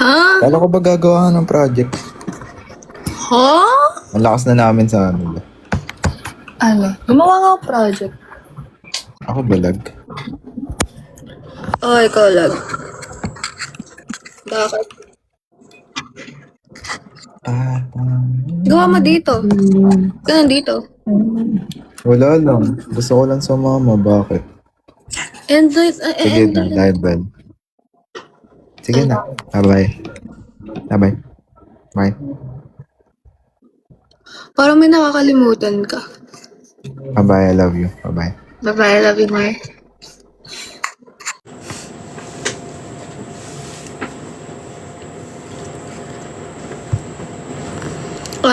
Ha? Kala ko ba gagawa ka ng project? Ha? Ang lakas na namin sa ano. Ano? Gumawa nga ako project. Ako balag. Oh, ikaw lang. Bakit? Gawa mo dito. Ka nandito. Wala lang. Gusto ko lang sumama. Bakit? Sige na, dahil ba? Sige na. Bye-bye. Bye-bye. Bye. Parang may nakakalimutan ka. Bye-bye. I love you. Bye-bye. Bye-bye, I love you more.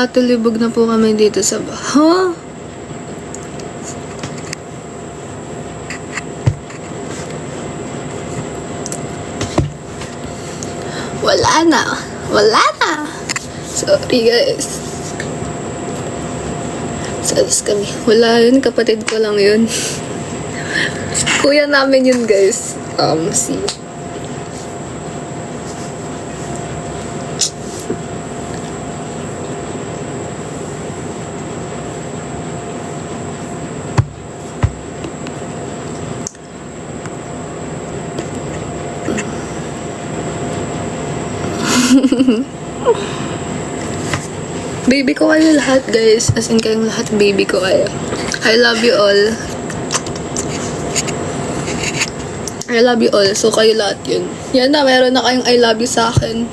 Tulibog na po kami dito sa Ha? Wala na. Wala na. Sorry guys. Salas kami. Wala yun. Kapatid ko lang yun. Kuya namin yun guys. Si baby ko kayo lahat guys. As in kayong lahat baby ko kayo. I love you all. I love you all. So kayo lahat yun. Yan na, meron na kayong I love you sa akin.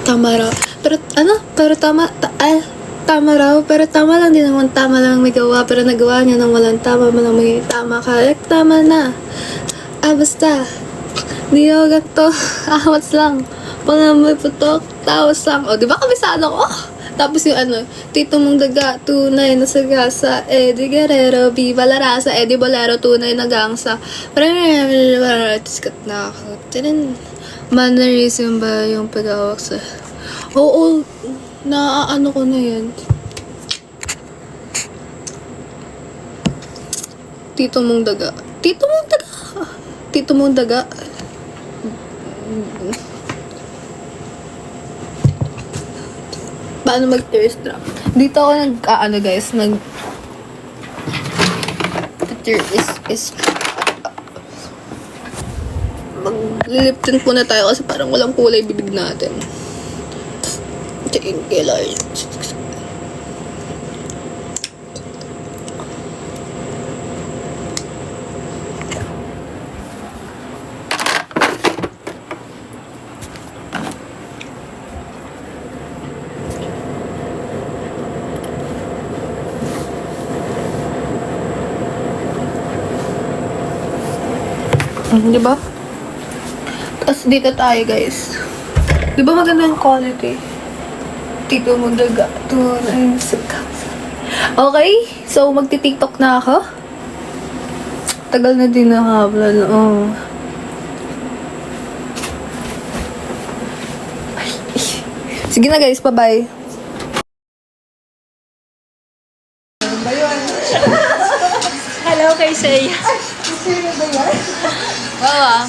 Tama raw. Pero ano? Pero tama raw. Pero tama lang din naman. Tama lang may gawa. Pero nagawa niya nang walang tama. Malang may tama ka. Tama na. Basta. Di ako ganito. What's lang. Pangamoy putok. Tawas lang. Di ba kabisado ko? Tapos yung tito mong daga, tunay na sagasa, Eddie Guerrero, Viva la Raza, Eddie Bolero, tunay na gangsa. Parang tiskat na ako. Mannerism ba yung pag-awak sa... Oo, naaano ko na yan. Tito mong daga. Tito mong daga. Tito mong daga. Paano mag-tears drop? Dito ako guys, tear is mag-lip tint muna tayo kasi parang walang kulay bibig natin. Tingin kailangan. Di ba? Tapos dito tayo guys. Di ba maganda yung quality? Tito mo daga. Tunay sa kasa. Okay? So magti-tiktok na ako. Tagal na din nakabla na. Sige na guys, bye-bye. Hello kay Seiya. Wow.